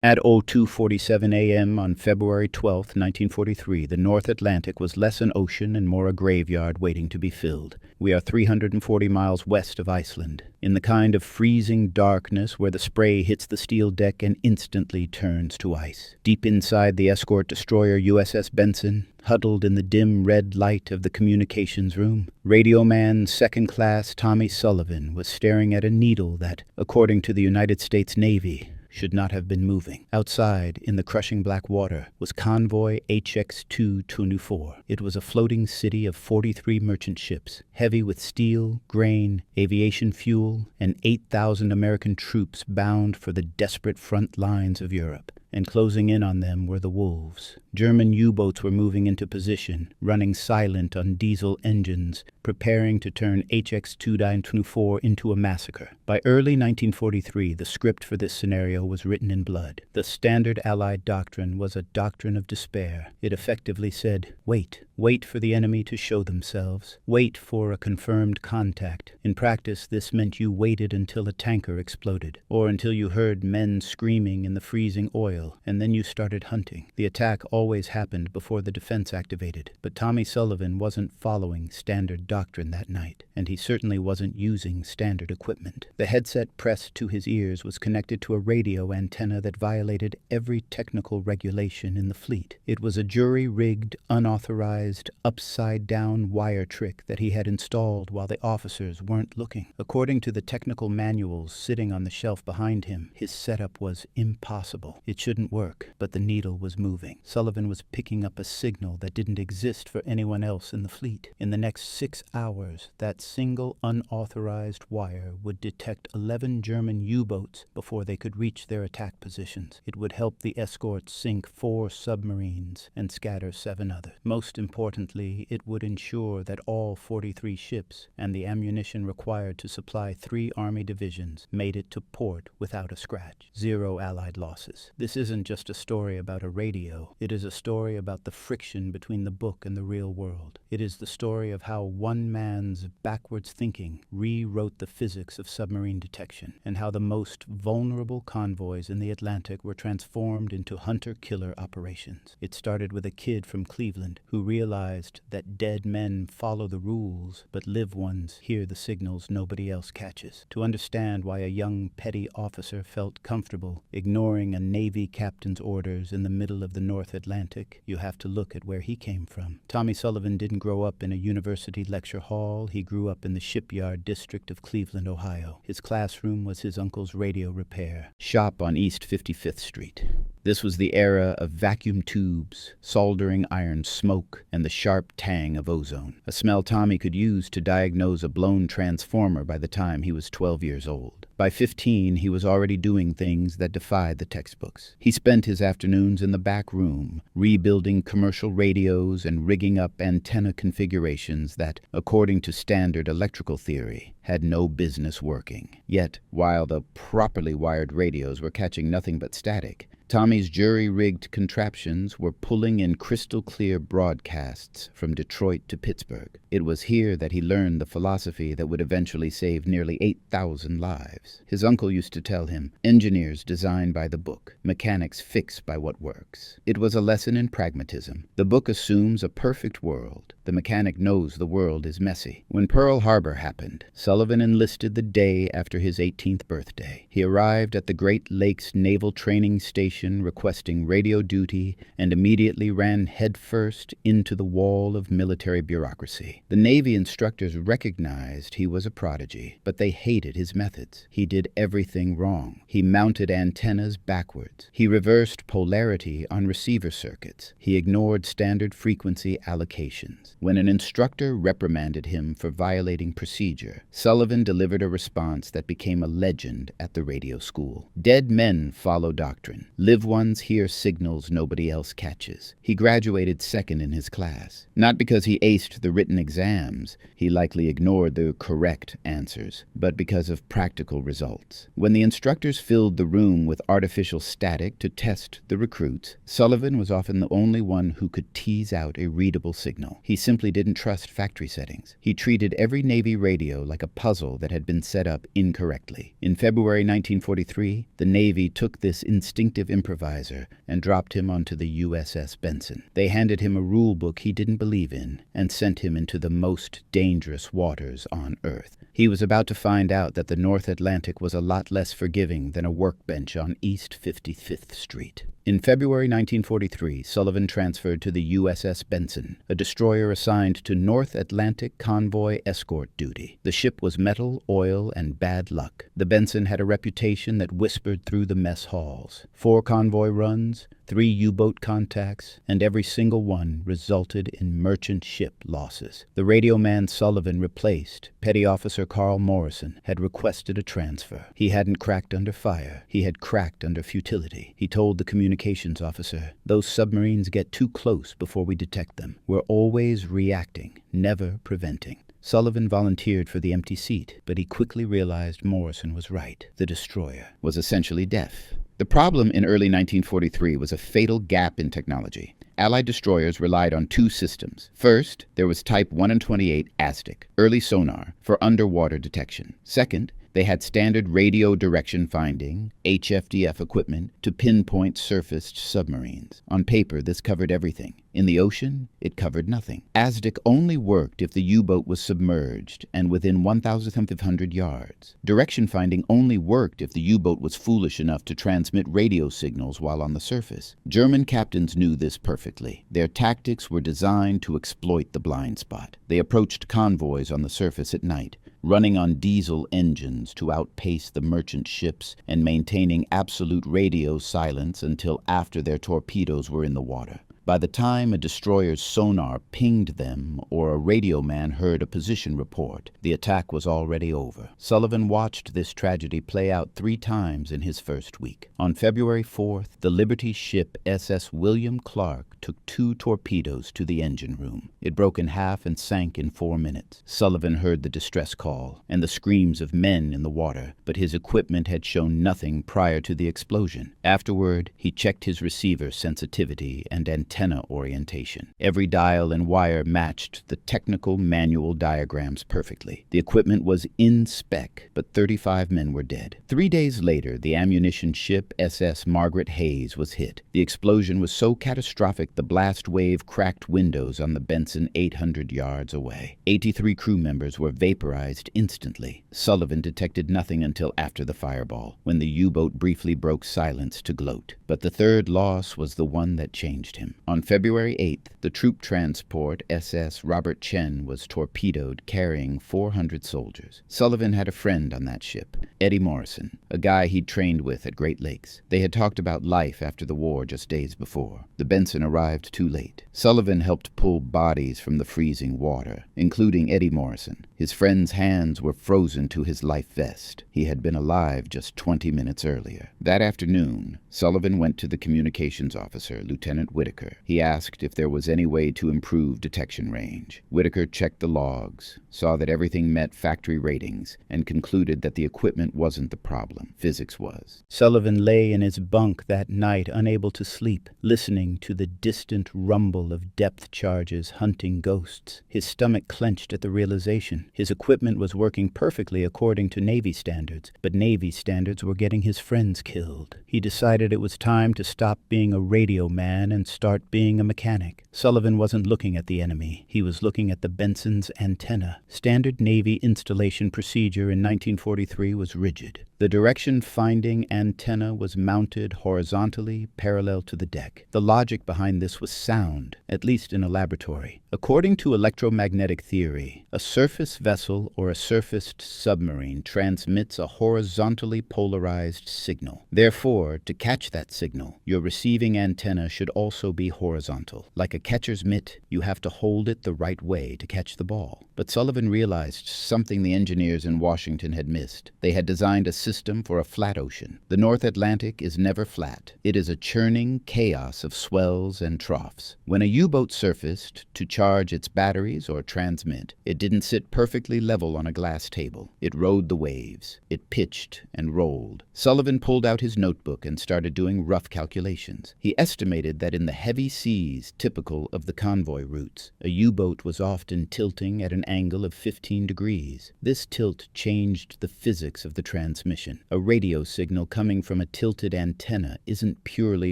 At 02:47 a.m. on February 12, 1943, the North Atlantic was less an ocean and more a graveyard waiting to be filled. We are 340 miles west of Iceland, in the kind of freezing darkness where the spray hits the steel deck and instantly turns to ice. Deep inside the escort destroyer USS Benson, huddled in the dim red light of the communications room, radio man second class Tommy Sullivan was staring at a needle that, according to the United States Navy, should not have been moving. Outside, in the crushing black water, was convoy HX-224. It was a floating city of 43 merchant ships, heavy with steel, grain, aviation fuel, and 8,000 American troops bound for the desperate front lines of Europe. And closing in on them were the wolves. German U-boats were moving into position, running silent on diesel engines, preparing to turn HX-224 into a massacre. By early 1943, the script for this scenario was written in blood. The standard Allied doctrine was a doctrine of despair. It effectively said, wait. Wait for the enemy to show themselves. Wait for a confirmed contact. In practice, this meant you waited until a tanker exploded, or until you heard men screaming in the freezing oil, and then you started hunting. The attack always happened before the defense activated, but Tommy Sullivan wasn't following standard doctrine that night, and he certainly wasn't using standard equipment. The headset pressed to his ears was connected to a radio antenna that violated every technical regulation in the fleet. It was a jury-rigged, unauthorized, upside-down wire trick that he had installed while the officers weren't looking. According to the technical manuals sitting on the shelf behind him, his setup was impossible. It shouldn't work, but the needle was moving. Sullivan was picking up a signal that didn't exist for anyone else in the fleet. In the next 6 hours, that single unauthorized wire would detect 11 German U-boats before they could reach their attack positions. It would help the escorts sink 4 submarines and scatter 7 others. Most importantly, it would ensure that all 43 ships and the ammunition required to supply 3 Army divisions made it to port without a scratch. 0 Allied losses. This isn't just a story about a radio. It is a story about the friction between the book and the real world. It is the story of how one man's backwards thinking rewrote the physics of submarine detection, and how the most vulnerable convoys in the Atlantic were transformed into hunter-killer operations. It started with a kid from Cleveland who realized that dead men follow the rules, but live ones hear the signals nobody else catches. To understand why a young petty officer felt comfortable ignoring a Navy captain's orders in the middle of the North Atlantic, you have to look at where he came from. Tommy Sullivan didn't grow up in a university lecture hall. He grew up in the shipyard district of Cleveland, Ohio. His classroom was his uncle's radio repair shop on East 55th Street. This was the era of vacuum tubes, soldering iron smoke, and the sharp tang of ozone, a smell Tommy could use to diagnose a blown transformer by the time he was 12 years old. By 15, he was already doing things that defied the textbooks. He spent his afternoons in the back room, rebuilding commercial radios and rigging up antenna configurations that, according to standard electrical theory, had no business working. Yet, while the properly wired radios were catching nothing but static, Tommy's jury-rigged contraptions were pulling in crystal-clear broadcasts from Detroit to Pittsburgh. It was here that he learned the philosophy that would eventually save nearly 8,000 lives. His uncle used to tell him, "Engineers design by the book, mechanics fix by what works." It was a lesson in pragmatism. The book assumes a perfect world. The mechanic knows the world is messy. When Pearl Harbor happened, Sullivan enlisted the day after his 18th birthday. He arrived at the Great Lakes Naval Training Station requesting radio duty and immediately ran headfirst into the wall of military bureaucracy. The Navy instructors recognized he was a prodigy, but they hated his methods. He did everything wrong. He mounted antennas backwards. He reversed polarity on receiver circuits. He ignored standard frequency allocations. When an instructor reprimanded him for violating procedure, Sullivan delivered a response that became a legend at the radio school. Dead men follow doctrine. Live ones hear signals nobody else catches. He graduated second in his class. Not because he aced the written exams, he likely ignored the correct answers, but because of practical results. When the instructors filled the room with artificial static to test the recruits, Sullivan was often the only one who could tease out a readable signal. He simply didn't trust factory settings. He treated every Navy radio like a puzzle that had been set up incorrectly. In February 1943, the Navy took this instinctive improviser and dropped him onto the USS Benson. They handed him a rule book he didn't believe in and sent him into the most dangerous waters on Earth. He was about to find out that the North Atlantic was a lot less forgiving than a workbench on East 55th Street. In February 1943, Sullivan transferred to the USS Benson, a destroyer assigned to North Atlantic convoy escort duty. The ship was metal, oil, and bad luck. The Benson had a reputation that whispered through the mess halls. 4 convoy runs, 3 U-boat contacts, and every single one resulted in merchant ship losses. The radio man Sullivan replaced, Petty Officer Carl Morrison, had requested a transfer. He hadn't cracked under fire. He had cracked under futility. He told the communications officer, "Those submarines get too close before we detect them. We're always reacting, never preventing." Sullivan volunteered for the empty seat, but he quickly realized Morrison was right. The destroyer was essentially deaf. The problem in early 1943 was a fatal gap in technology. Allied destroyers relied on 2 systems. First, there was Type 128 Aztec, early sonar, for underwater detection. Second, they had standard radio direction finding, HFDF equipment, to pinpoint surfaced submarines. On paper, this covered everything. In the ocean, it covered nothing. Aztec only worked if the U-boat was submerged and within 1,500 yards. Direction finding only worked if the U-boat was foolish enough to transmit radio signals while on the surface. German captains knew this perfectly. Their tactics were designed to exploit the blind spot. They approached convoys on the surface at night, running on diesel engines to outpace the merchant ships and maintaining absolute radio silence until after their torpedoes were in the water. By the time a destroyer's sonar pinged them or a radio man heard a position report, the attack was already over. Sullivan watched this tragedy play out 3 times in his first week. On February 4th, the Liberty ship SS William Clark took 2 torpedoes to the engine room. It broke in half and sank in 4 minutes. Sullivan heard the distress call and the screams of men in the water, but his equipment had shown nothing prior to the explosion. Afterward, he checked his receiver sensitivity and antenna orientation. Every dial and wire matched the technical manual diagrams perfectly. The equipment was in spec, but 35 men were dead. 3 days later, the ammunition ship SS Margaret Hayes was hit. The explosion was so catastrophic the blast wave cracked windows on the Benson 800 yards away. 83 crew members were vaporized instantly. Sullivan detected nothing until after the fireball, when the U-boat briefly broke silence to gloat. But the third loss was the one that changed him. On February 8th, the troop transport SS Robert Chen was torpedoed carrying 400 soldiers. Sullivan had a friend on that ship, Eddie Morrison, a guy he'd trained with at Great Lakes. They had talked about life after the war just days before. The Benson arrived too late. Sullivan helped pull bodies from the freezing water, including Eddie Morrison. His friend's hands were frozen to his life vest. He had been alive just 20 minutes earlier. That afternoon, Sullivan went to the communications officer, Lieutenant Whitaker. He asked if there was any way to improve detection range. Whitaker checked the logs, saw that everything met factory ratings, and concluded that the equipment wasn't the problem. Physics was. Sullivan lay in his bunk that night, unable to sleep, listening to the distant rumble of depth charges hunting ghosts. His stomach clenched at the realization. His equipment was working perfectly according to Navy standards, but Navy standards were getting his friends killed. He decided it was time to stop being a radio man and start being a mechanic. Sullivan wasn't looking at the enemy. He was looking at the Benson's antenna. Standard Navy installation procedure in 1943 was rigid. The direction-finding antenna was mounted horizontally parallel to the deck. The logic behind this was sound, at least in a laboratory. According to electromagnetic theory, a surface vessel or a surfaced submarine transmits a horizontally polarized signal. Therefore, to catch that signal, your receiving antenna should also be horizontal. Like a catcher's mitt, you have to hold it the right way to catch the ball. But Sullivan realized something the engineers in Washington had missed. They had designed a system for a flat ocean. The North Atlantic is never flat. It is a churning chaos of swells and troughs. When a U-boat surfaced to charge its batteries or transmit, it didn't sit perfectly level on a glass table. It rode the waves. It pitched and rolled. Sullivan pulled out his notebook and started doing rough calculations. He estimated that in the heavy seas typical of the convoy routes, a U-boat was often tilting at an angle of 15 degrees. This tilt changed the physics of the transmission. transmission. A radio signal coming from a tilted antenna isn't purely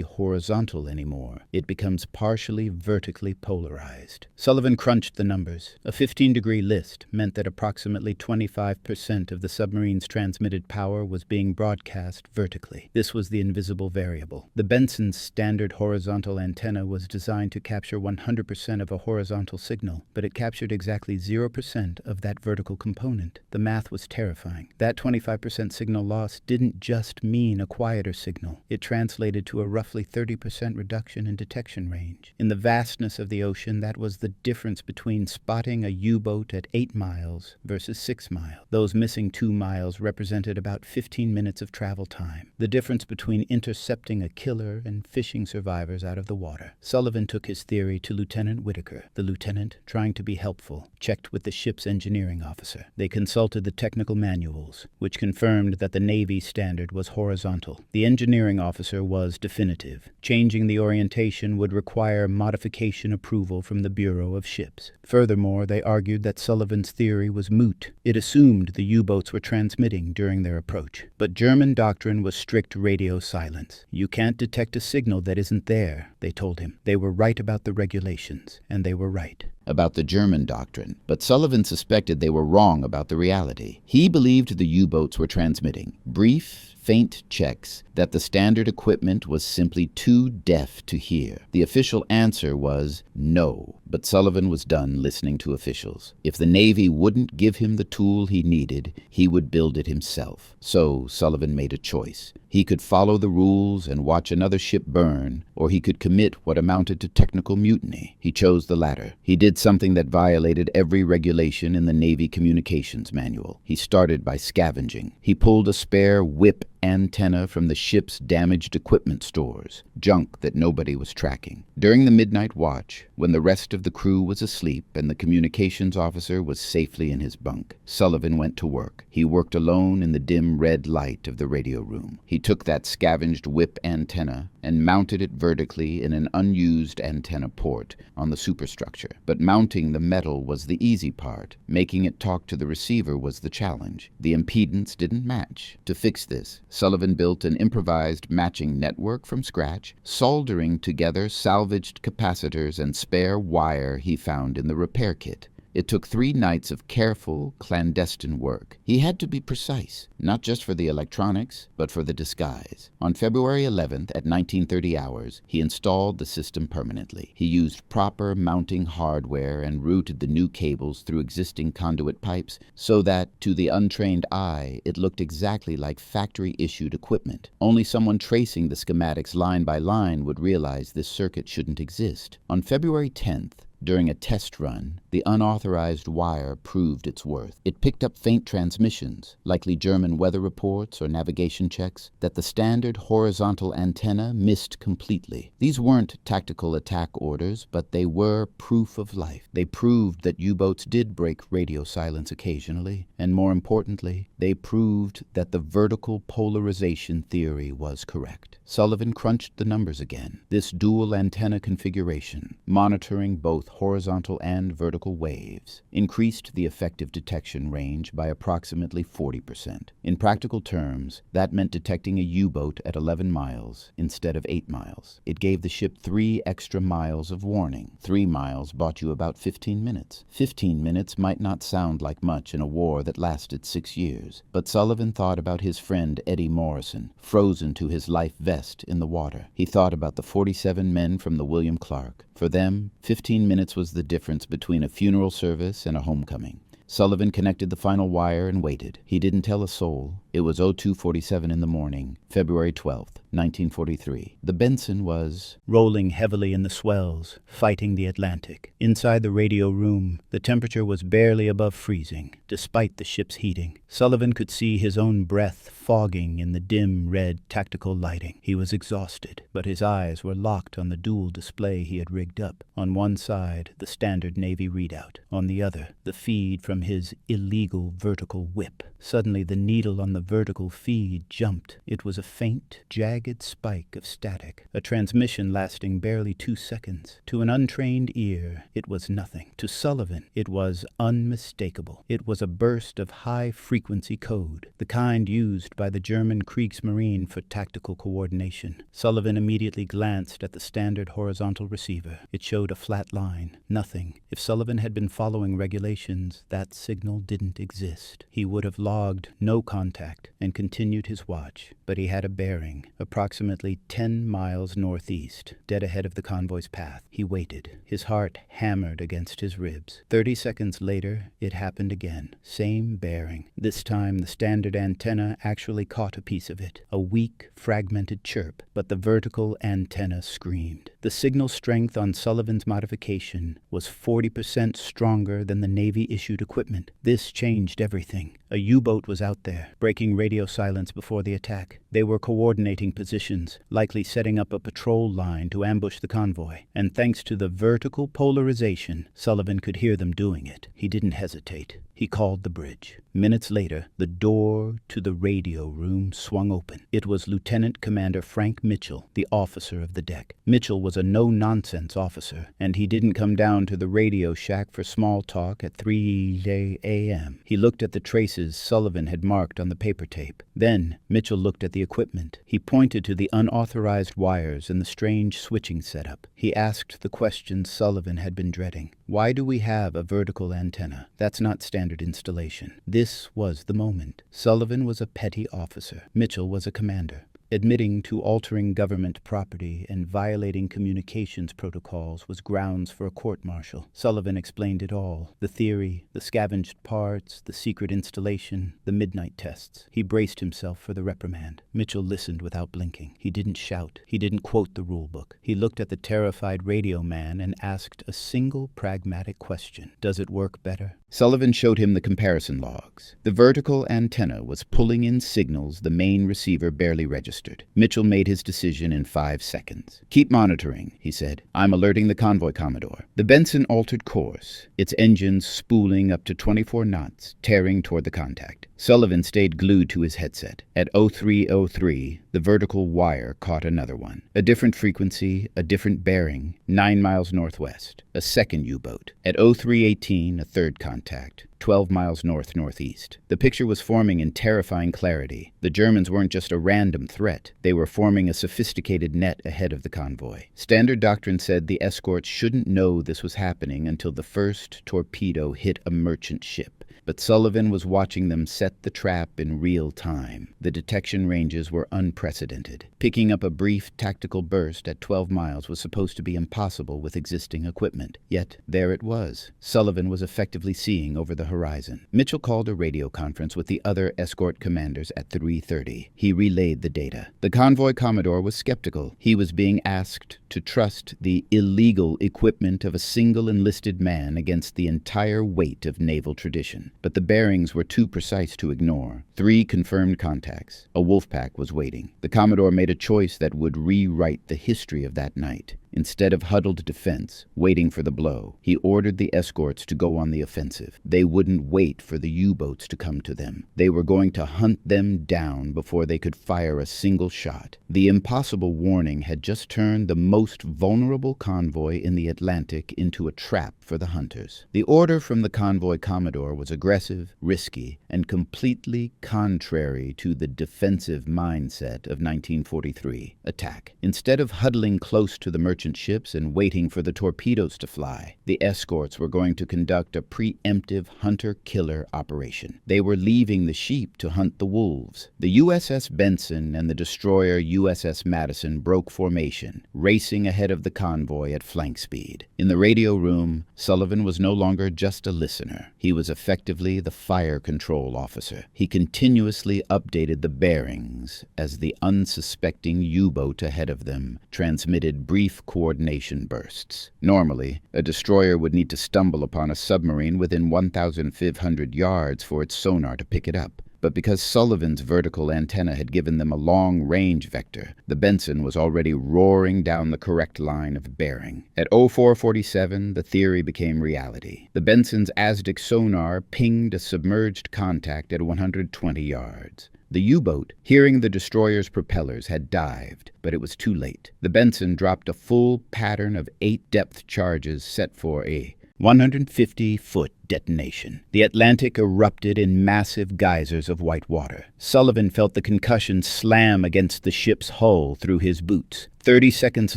horizontal anymore. It becomes partially vertically polarized. Sullivan crunched the numbers. A 15-degree list meant that approximately 25% of the submarine's transmitted power was being broadcast vertically. This was the invisible variable. The Benson's standard horizontal antenna was designed to capture 100% of a horizontal signal, but it captured exactly 0% of that vertical component. The math was terrifying. That 25% signal loss didn't just mean a quieter signal. It translated to a roughly 30% reduction in detection range. In the vastness of the ocean, that was the difference between spotting a U-boat at 8 miles versus 6 miles. Those missing 2 miles represented about 15 minutes of travel time. The difference between intercepting a killer and fishing survivors out of the water. Sullivan took his theory to Lieutenant Whitaker. The lieutenant, trying to be helpful, checked with the ship's engineering officer. They consulted the technical manuals, which confirmed that the Navy standard was horizontal. The engineering officer was definitive. Changing the orientation would require modification approval from the Bureau of Ships. Furthermore, they argued that Sullivan's theory was moot. It assumed the U-boats were transmitting during their approach. But German doctrine was strict radio silence. You can't detect a signal that isn't there, they told him. They were right about the regulations, and they were right about the German doctrine, but Sullivan suspected they were wrong about the reality. He believed the U-boats were transmitting. Brief, faint checks that the standard equipment was simply too deaf to hear. The official answer was no, but Sullivan was done listening to officials. If the Navy wouldn't give him the tool he needed, he would build it himself. So Sullivan made a choice. He could follow the rules and watch another ship burn, or he could commit what amounted to technical mutiny. He chose the latter. He did something that violated every regulation in the Navy communications manual. He started by scavenging. He pulled a spare whip antenna from the ship's damaged equipment stores, junk that nobody was tracking. During the midnight watch, when the rest of the crew was asleep and the communications officer was safely in his bunk, Sullivan went to work. He worked alone in the dim red light of the radio room. He took that scavenged whip antenna and mounted it vertically in an unused antenna port on the superstructure. But mounting the metal was the easy part. Making it talk to the receiver was the challenge. The impedance didn't match. To fix this, Sullivan built an improvised matching network from scratch, soldering together salvaged capacitors and spare wire he found in the repair kit. It took 3 nights of careful, clandestine work. He had to be precise, not just for the electronics, but for the disguise. On February 11th at 1930 hours, he installed the system permanently. He used proper mounting hardware and routed the new cables through existing conduit pipes so that, to the untrained eye, it looked exactly like factory-issued equipment. Only someone tracing the schematics line by line would realize this circuit shouldn't exist. On February 10th, during a test run, the unauthorized wire proved its worth. It picked up faint transmissions, likely German weather reports or navigation checks, that the standard horizontal antenna missed completely. These weren't tactical attack orders, but they were proof of life. They proved that U-boats did break radio silence occasionally, and more importantly, they proved that the vertical polarization theory was correct. Sullivan crunched the numbers again. This dual antenna configuration, monitoring both horizontal and vertical waves, increased the effective detection range by approximately 40%. In practical terms, that meant detecting a U-boat at 11 miles instead of 8 miles. It gave the ship 3 extra miles of warning. 3 miles bought you about 15 minutes. 15 minutes might not sound like much in a war that lasted 6 years, but Sullivan thought about his friend Eddie Morrison, frozen to his life vest in the water. He thought about the 47 men from the William Clark. For them, 15 minutes was the difference between a funeral service and a homecoming. Sullivan connected the final wire and waited. He didn't tell a soul. It was 02:47 in the morning, February 12th, 1943. The Benson was rolling heavily in the swells, fighting the Atlantic. Inside the radio room, the temperature was barely above freezing, despite the ship's heating. Sullivan could see his own breath fogging in the dim red tactical lighting. He was exhausted, but his eyes were locked on the dual display he had rigged up. On one side, the standard Navy readout. On the other, the feed from his illegal vertical whip. Suddenly, the needle on the the vertical feed jumped. It was a faint, jagged spike of static, a transmission lasting barely 2 seconds. To an untrained ear, it was nothing. To Sullivan, it was unmistakable. It was a burst of high-frequency code, the kind used by the German Kriegsmarine for tactical coordination. Sullivan immediately glanced at the standard horizontal receiver. It showed a flat line. Nothing. If Sullivan had been following regulations, that signal didn't exist. He would have logged no contact and continued his watch, but he had a bearing, approximately 10 miles northeast, dead ahead of the convoy's path. He waited. His heart hammered against his ribs. 30 seconds later, it happened again. Same bearing. This time, the standard antenna actually caught a piece of it. A weak, fragmented chirp, but the vertical antenna screamed. The signal strength on Sullivan's modification was 40% stronger than the Navy-issued equipment. This changed everything. A U-boat was out there, breaking radio silence before the attack. They were coordinating positions, likely setting up a patrol line to ambush the convoy. And thanks to the vertical polarization, Sullivan could hear them doing it. He didn't hesitate. He called the bridge. Minutes later, the door to the radio room swung open. It was Lieutenant Commander Frank Mitchell, the officer of the deck. Mitchell was a no-nonsense officer, and he didn't come down to the radio shack for small talk at 3 a.m. He looked at the traces Sullivan had marked on the paper tape. Then, Mitchell looked at the equipment. He pointed to the unauthorized wires and the strange switching setup. He asked the question Sullivan had been dreading. Why do we have a vertical antenna? That's not standard installation. This was the moment. Sullivan was a petty officer. Mitchell was a commander. Admitting to altering government property and violating communications protocols was grounds for a court-martial. Sullivan explained it all. The theory, the scavenged parts, the secret installation, the midnight tests. He braced himself for the reprimand. Mitchell listened without blinking. He didn't shout. He didn't quote the rulebook. He looked at the terrified radio man and asked a single pragmatic question. Does it work better? Sullivan showed him the comparison logs. The vertical antenna was pulling in signals the main receiver barely registered. Mitchell made his decision in 5 seconds. Keep monitoring, he said. I'm alerting the convoy commodore. The Benson altered course, its engines spooling up to 24 knots, tearing toward the contact. Sullivan stayed glued to his headset. At 0303, the vertical wire caught another one. A different frequency, a different bearing, 9 miles northwest. A second U-boat. At 0318, a third contact. 12 miles north-northeast. The picture was forming in terrifying clarity. The Germans weren't just a random threat. They were forming a sophisticated net ahead of the convoy. Standard doctrine said the escorts shouldn't know this was happening until the first torpedo hit a merchant ship. But Sullivan was watching them set the trap in real time. The detection ranges were unprecedented. Picking up a brief tactical burst at 12 miles was supposed to be impossible with existing equipment. Yet, there it was. Sullivan was effectively seeing over the horizon. Mitchell called a radio conference with the other escort commanders at 3:30. He relayed the data. The convoy commodore was skeptical. He was being asked to trust the illegal equipment of a single enlisted man against the entire weight of naval tradition. But the bearings were too precise to ignore. 3 confirmed contacts. A Wolfpack was waiting. The Commodore made a choice that would rewrite the history of that night. Instead of huddled defense, waiting for the blow, he ordered the escorts to go on the offensive. They wouldn't wait for the U-boats to come to them. They were going to hunt them down before they could fire a single shot. The impossible warning had just turned the most vulnerable convoy in the Atlantic into a trap for the hunters. The order from the convoy commodore was aggressive, risky, and completely contrary to the defensive mindset of 1943. Attack. Instead of huddling close to the merchant ships and waiting for the torpedoes to fly, the escorts were going to conduct a preemptive hunter-killer operation. They were leaving the sheep to hunt the wolves. The USS Benson and the destroyer USS Madison broke formation, racing ahead of the convoy at flank speed. In the radio room, Sullivan was no longer just a listener. He was effectively the fire control officer. He continuously updated the bearings as the unsuspecting U-boat ahead of them transmitted brief coordination bursts. Normally, a destroyer would need to stumble upon a submarine within 1,500 yards for its sonar to pick it up. But because Sullivan's vertical antenna had given them a long-range vector, the Benson was already roaring down the correct line of bearing. At 0447, the theory became reality. The Benson's ASDIC sonar pinged a submerged contact at 120 yards. The U-boat, hearing the destroyer's propellers, had dived, but it was too late. The Benson dropped a full pattern of 8 depth charges set for a 150-foot detonation. The Atlantic erupted in massive geysers of white water. Sullivan felt the concussion slam against the ship's hull through his boots. 30 seconds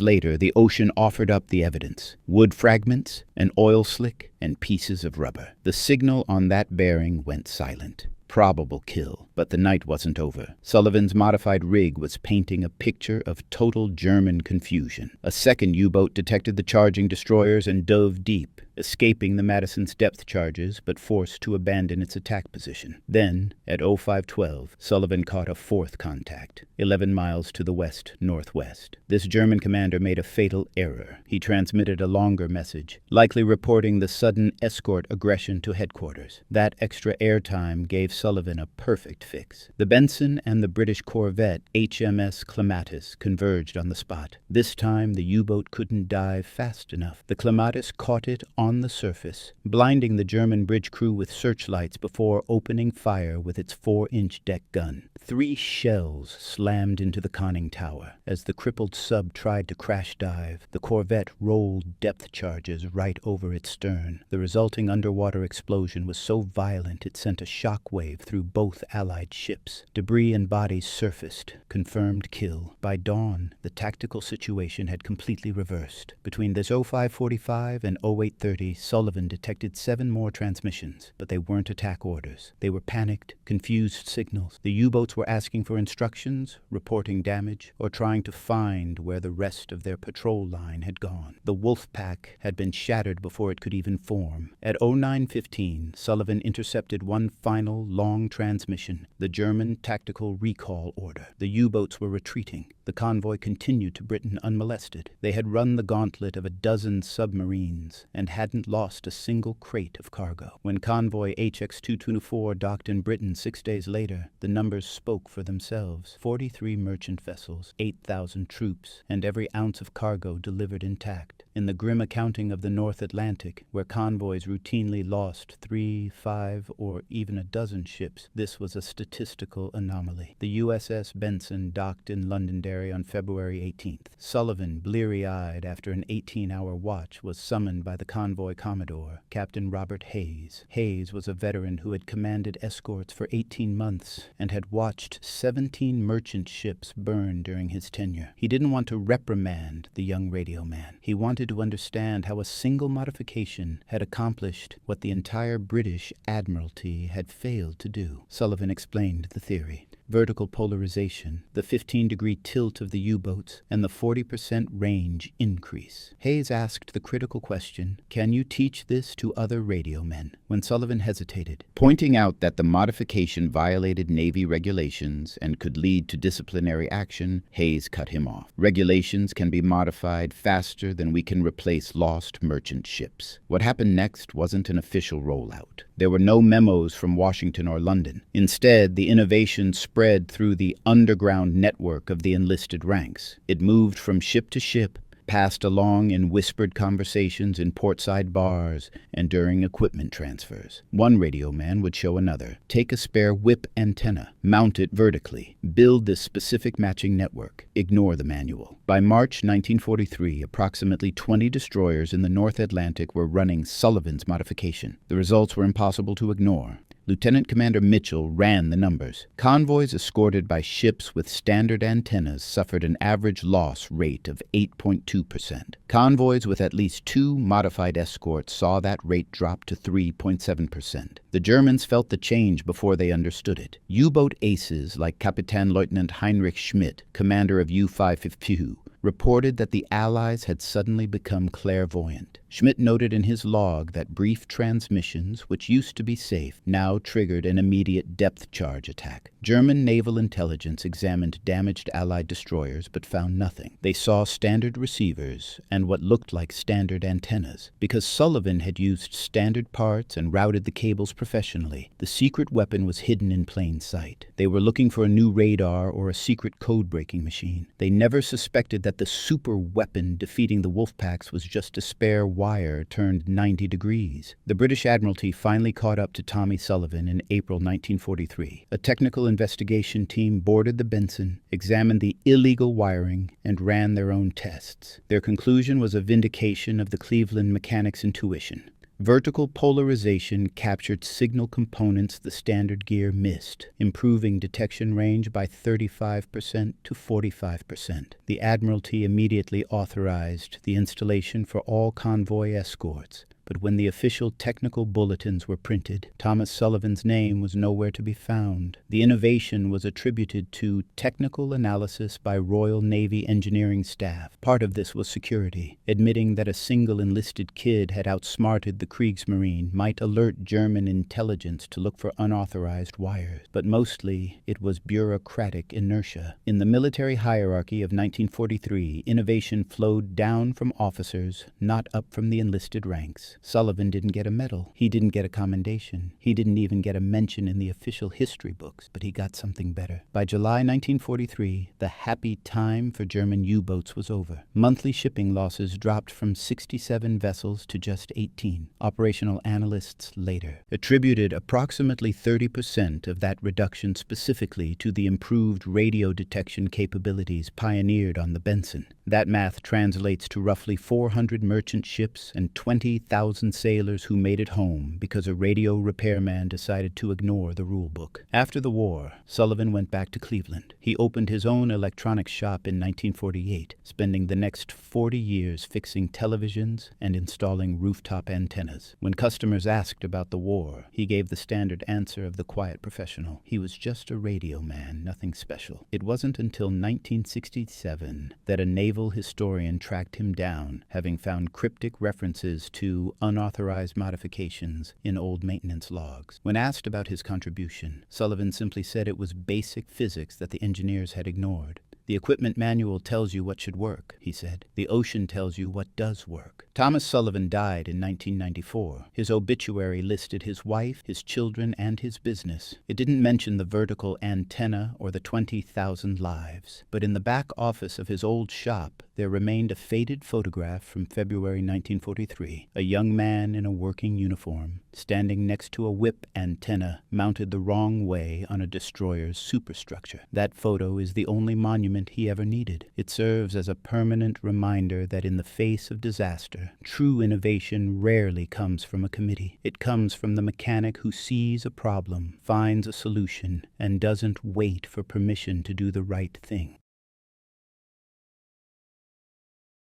later, the ocean offered up the evidence: wood fragments, an oil slick, and pieces of rubber. The signal on that bearing went silent. Probable kill. But the night wasn't over. Sullivan's modified rig was painting a picture of total German confusion. A second U-boat detected the charging destroyers and dove deep, escaping the Madison's depth charges, but forced to abandon its attack position. Then, at 0512, Sullivan caught a fourth contact, 11 miles to the west-northwest. This German commander made a fatal error. He transmitted a longer message, likely reporting the sudden escort aggression to headquarters. That extra airtime gave Sullivan a perfect fix. The Benson and the British corvette HMS Clematis converged on the spot. This time, the U-boat couldn't dive fast enough. The Clematis caught it on the surface, blinding the German bridge crew with searchlights before opening fire with its 4-inch deck gun. 3 shells slammed into the conning tower. As the crippled sub tried to crash dive, the corvette rolled depth charges right over its stern. The resulting underwater explosion was so violent it sent a shock wave through both Allied ships. Debris and bodies surfaced. Confirmed kill. By dawn, the tactical situation had completely reversed. Between this 0545 and 0830, Sullivan detected 7 more transmissions, but they weren't attack orders. They were panicked, confused signals. The U-boats were asking for instructions, reporting damage, or trying to find where the rest of their patrol line had gone. The Wolfpack had been shattered before it could even form. At 0915, Sullivan intercepted one final long transmission, the German tactical recall order. The U-boats were retreating. The convoy continued to Britain unmolested. They had run the gauntlet of a dozen submarines and hadn't lost a single crate of cargo. When convoy HX-224 docked in Britain 6 days later, the numbers spoke for themselves. 43 merchant vessels, 8,000 troops, and every ounce of cargo delivered intact. In the grim accounting of the North Atlantic, where convoys routinely lost 3, 5, or even a dozen ships, this was a statistical anomaly. The USS Benson docked in Londonderry on February 18th. Sullivan, bleary-eyed after an 18-hour watch, was summoned by the convoy commodore, Captain Robert Hayes. Hayes was a veteran who had commanded escorts for 18 months and had watched 17 merchant ships burn during his tenure. He didn't want to reprimand the young radio man. He wanted to understand how a single modification had accomplished what the entire British Admiralty had failed to do. Sullivan explained the theory: vertical polarization, the 15-degree tilt of the U-boats, and the 40% range increase. Hayes asked the critical question, "Can you teach this to other radio men?" When Sullivan hesitated, pointing out that the modification violated Navy regulations and could lead to disciplinary action, Hayes cut him off. Regulations can be modified faster than we can replace lost merchant ships. What happened next wasn't an official rollout. There were no memos from Washington or London. Instead, the innovation spread through the underground network of the enlisted ranks. It moved from ship to ship, passed along in whispered conversations in portside bars and during equipment transfers. One radio man would show another: take a spare whip antenna, mount it vertically, build this specific matching network, ignore the manual. By March 1943, approximately 20 destroyers in the North Atlantic were running Sullivan's modification. The results were impossible to ignore. Lieutenant Commander Mitchell ran the numbers. Convoys escorted by ships with standard antennas suffered an average loss rate of 8.2%. Convoys with at least 2 modified escorts saw that rate drop to 3.7%. The Germans felt the change before they understood it. U-boat aces like Kapitänleutnant Heinrich Schmidt, commander of U-552, reported that the Allies had suddenly become clairvoyant. Schmidt noted in his log that brief transmissions, which used to be safe, now triggered an immediate depth charge attack. German naval intelligence examined damaged Allied destroyers but found nothing. They saw standard receivers and what looked like standard antennas. Because Sullivan had used standard parts and routed the cables professionally, the secret weapon was hidden in plain sight. They were looking for a new radar or a secret code-breaking machine. They never suspected that that the super weapon defeating the Wolfpacks was just a spare wire turned 90 degrees. The British Admiralty finally caught up to Tommy Sullivan in April 1943. A technical investigation team boarded the Benson, examined the illegal wiring, and ran their own tests. Their conclusion was a vindication of the Cleveland mechanic's intuition. Vertical polarization captured signal components the standard gear missed, improving detection range by 35% to 45%. The Admiralty immediately authorized the installation for all convoy escorts. But when the official technical bulletins were printed, Thomas Sullivan's name was nowhere to be found. The innovation was attributed to technical analysis by Royal Navy engineering staff. Part of this was security. Admitting that a single enlisted kid had outsmarted the Kriegsmarine might alert German intelligence to look for unauthorized wires. But mostly, it was bureaucratic inertia. In the military hierarchy of 1943, innovation flowed down from officers, not up from the enlisted ranks. Sullivan didn't get a medal. He didn't get a commendation. He didn't even get a mention in the official history books, but he got something better. By July 1943, the happy time for German U-boats was over. Monthly shipping losses dropped from 67 vessels to just 18. Operational analysts later attributed approximately 30% of that reduction specifically to the improved radio detection capabilities pioneered on the Benson. That math translates to roughly 400 merchant ships and 20,000 sailors who made it home because a radio repairman decided to ignore the rule book. After the war, Sullivan went back to Cleveland. He opened his own electronics shop in 1948, spending the next 40 years fixing televisions and installing rooftop antennas. When customers asked about the war, he gave the standard answer of the quiet professional. He was just a radio man, nothing special. It wasn't until 1967 that a naval historian tracked him down, having found cryptic references to unauthorized modifications in old maintenance logs. When asked about his contribution, Sullivan simply said it was basic physics that the engineers had ignored. The equipment manual tells you what should work, he said. The ocean tells you what does work. Thomas Sullivan died in 1994. His obituary listed his wife, his children, and his business. It didn't mention the vertical antenna or the 20,000 lives. But in the back office of his old shop, there remained a faded photograph from February 1943. A young man in a working uniform, standing next to a whip antenna mounted the wrong way on a destroyer's superstructure. That photo is the only monument he ever needed. It serves as a permanent reminder that in the face of disaster, true innovation rarely comes from a committee. It comes from the mechanic who sees a problem, finds a solution, and doesn't wait for permission to do the right thing.